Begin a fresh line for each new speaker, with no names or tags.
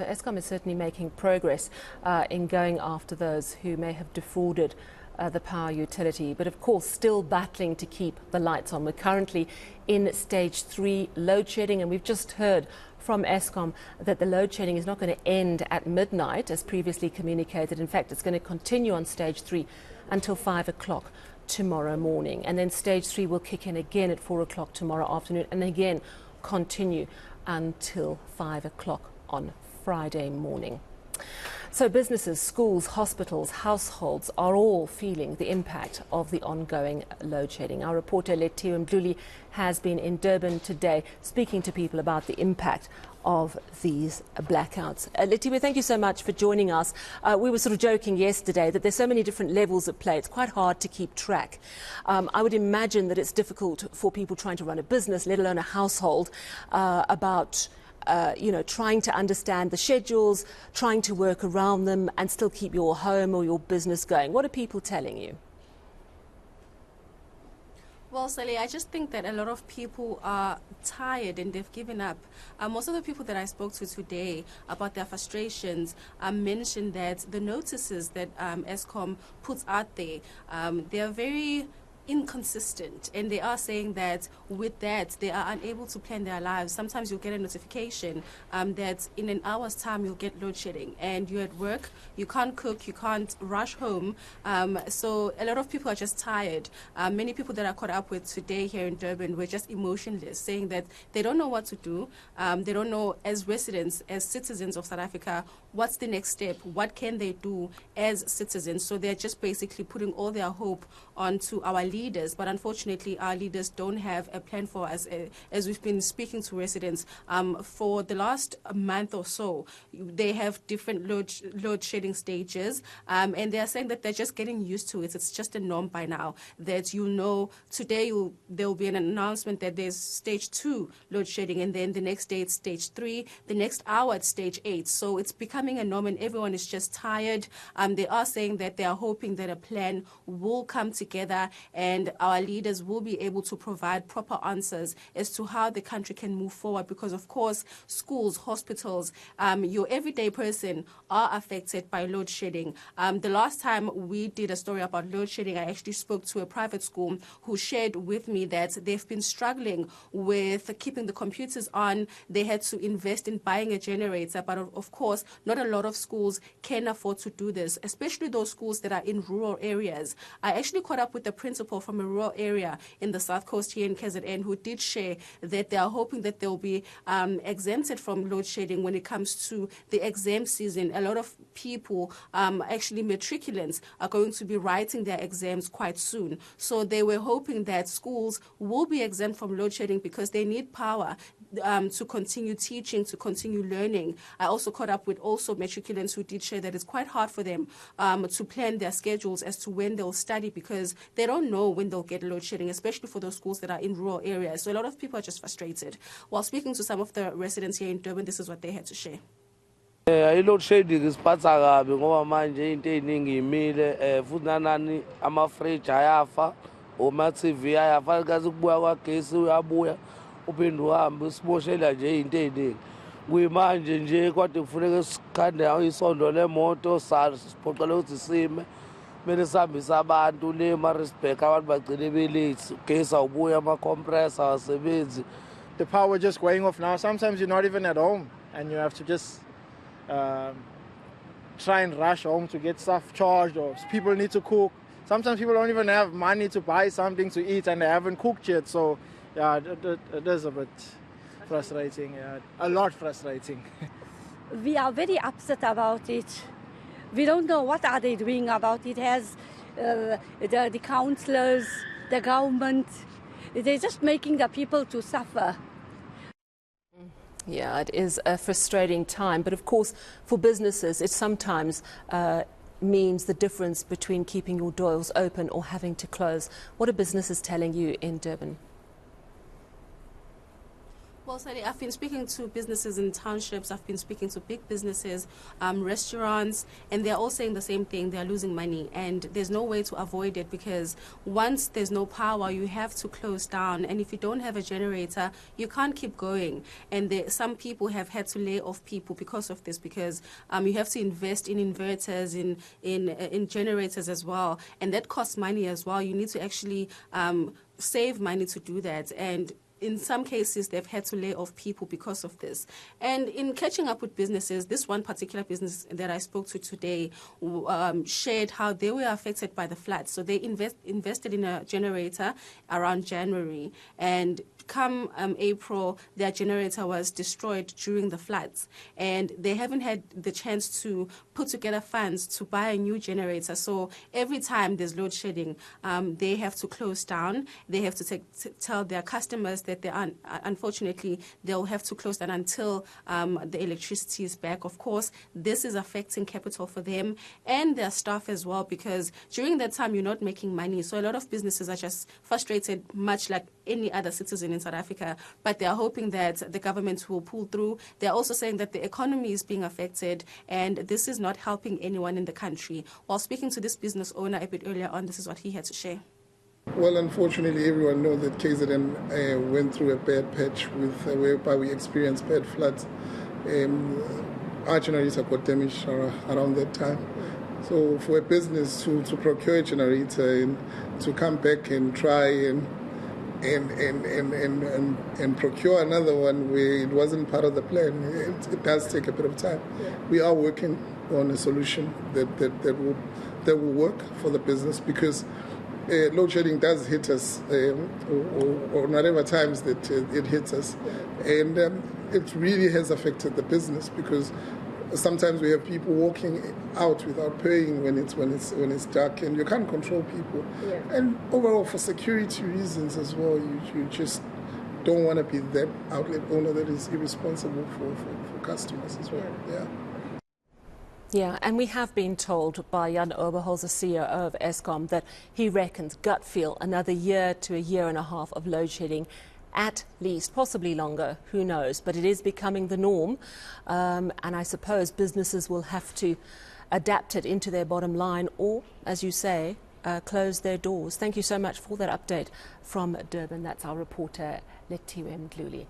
So Eskom is certainly making progress in going after those who may have defrauded the power utility, but of course still battling to keep the lights on. We're currently in stage 3 load shedding, and we've just heard from Eskom that the load shedding is not going to end at midnight as previously communicated. In fact, it's going to continue on stage 3 until 5 o'clock tomorrow morning, and then stage 3 will kick in again at 4 o'clock tomorrow afternoon, and again continue until 5 o'clock on Friday morning. So businesses, schools, hospitals, households are all feeling the impact of the ongoing load shedding. Our reporter Lethiwe Mdluli has been in Durban today speaking to people about the impact of these blackouts. Lethiwe, thank you so much for joining us. We were sort of joking yesterday that there's so many different levels at play. It's quite hard to keep track. I would imagine that it's difficult for people trying to run a business, let alone a household, about trying to understand the schedules, trying to work around them and still keep your home or your business going. What are people telling you?
Well, Sally, I just think that a lot of people are tired and they've given up. Most of the people that I spoke to today about their frustrations mentioned that the notices that Eskom puts out there, they are very inconsistent, and they are saying that with that they are unable to plan their lives. Sometimes you'll get a notification that in an hour's time you'll get load shedding and you're at work, you can't cook, you can't rush home. So a lot of people are just tired. Many people that I caught up with today here in Durban were just emotionless, saying that they don't know what to do. They don't know, as residents, as citizens of South Africa, what's the next step, what can they do as citizens. So they're just basically putting all their hope onto our leaders, but unfortunately our leaders don't have a plan for us. As we've been speaking to residents for the last month or so, they have different load shedding stages, and they are saying that they're just getting used to it. It's just a norm by now that today there will be an announcement that there's stage 2 load shedding, and then the next day it's stage 3, the next hour it's stage 8. So it's becoming a norm and everyone is just tired. They are saying that they are hoping that a plan will come together and our leaders will be able to provide proper answers as to how the country can move forward, because of course schools, hospitals, your everyday person are affected by load shedding. The last time we did a story about load shedding, I actually spoke to a private school who shared with me that they've been struggling with keeping the computers on. They had to invest in buying a generator, but of course not a lot of schools can afford to do this, especially those schools that are in rural areas. I actually caught up with the principal from a rural area in the South Coast here in KZN who did share that they are hoping that they'll be exempted from load shedding when it comes to the exam season. A lot of people, actually matriculants, are going to be writing their exams quite soon. So they were hoping that schools will be exempt from load shedding because they need power to continue teaching, to continue learning. I also caught up with also matriculants who did share that it's quite hard for them to plan their schedules as to when they'll study, because they don't know when they'll get load shedding, especially for those schools that are in rural areas. So a lot of people are just frustrated. While speaking to some of the residents here in Durban, this is what they had to share.
I-load shedding isiphatha kabi ngoba manje into eziningi imile futhi nanani ama-fridge ayafa, oma-TV ayafa, kaze ukubuya kwagesi uyabuya uphinde uhambe usiboshela nje into eziningi. Kuyimanje nje kodwa kufuneka sikhande isondo lemoto siphoqelwe ukuthi sime. Kumele sihambise abantu le Maritzburg, abantu bagcine belate, ugesi awubuya, ama-compressor awasebenzi.
The power just going off now. Sometimes you're not even at home and you have to just try and rush home to get stuff charged, or people need to cook. Sometimes people don't even have money to buy something to eat and they haven't cooked yet. So yeah, it is a bit frustrating, a lot frustrating.
We are very upset about it. We don't know what are they doing about it. Has the councillors, the government, they're just making the people to suffer.
Yeah, it is a frustrating time, but of course for businesses it sometimes means the difference between keeping your doors open or having to close. What are businesses telling you in Durban?
Well, Sally, I've been speaking to businesses in townships, I've been speaking to big businesses, restaurants, and they're all saying the same thing. They're losing money, and there's no way to avoid it, because once there's no power, you have to close down. And if you don't have a generator, you can't keep going. And some people have had to lay off people because of this, because you have to invest in inverters, in generators as well. And that costs money as well. You need to actually save money to do that. And in some cases, they've had to lay off people because of this. And in catching up with businesses, this one particular business that I spoke to today shared how they were affected by the floods. So they invested in a generator around January, and come April, their generator was destroyed during the floods, and they haven't had the chance to put together funds to buy a new generator. So every time there's load shedding, they have to close down. They have to tell their customers that unfortunately they'll have to close down until the electricity is back. Of course, this is affecting capital for them and their staff as well, because during that time you're not making money. So a lot of businesses are just frustrated, much like any other citizen in South Africa, but they are hoping that the government will pull through. They're also saying that the economy is being affected, and this is not helping anyone in the country. While speaking to this business owner a bit earlier on, this is what he had to share.
Well, unfortunately, everyone knows that KZN went through a bad patch whereby we experienced bad floods. Our generator got damaged around that time. So for a business to procure a generator and to come back and try and procure another one where it wasn't part of the plan, it does take a bit of time. Yeah. We are working on a solution that will work for the business, because load shedding does hit us, or whatever times that it hits us, and it really has affected the business, because sometimes we have people walking out without paying when it's dark, and you can't control people. Yeah. And overall, for security reasons as well, you just don't want to be that outlet owner that is irresponsible for customers as well. Yeah.
Yeah, and we have been told by Jan Oberholzer, CEO of Eskom, that he reckons, gut feel, another year to a year and a half of load shedding at least, possibly longer, who knows, but it is becoming the norm, and I suppose businesses will have to adapt it into their bottom line, or, as you say, close their doors. Thank you so much for that update from Durban. That's our reporter, Lethiwe Mdluli.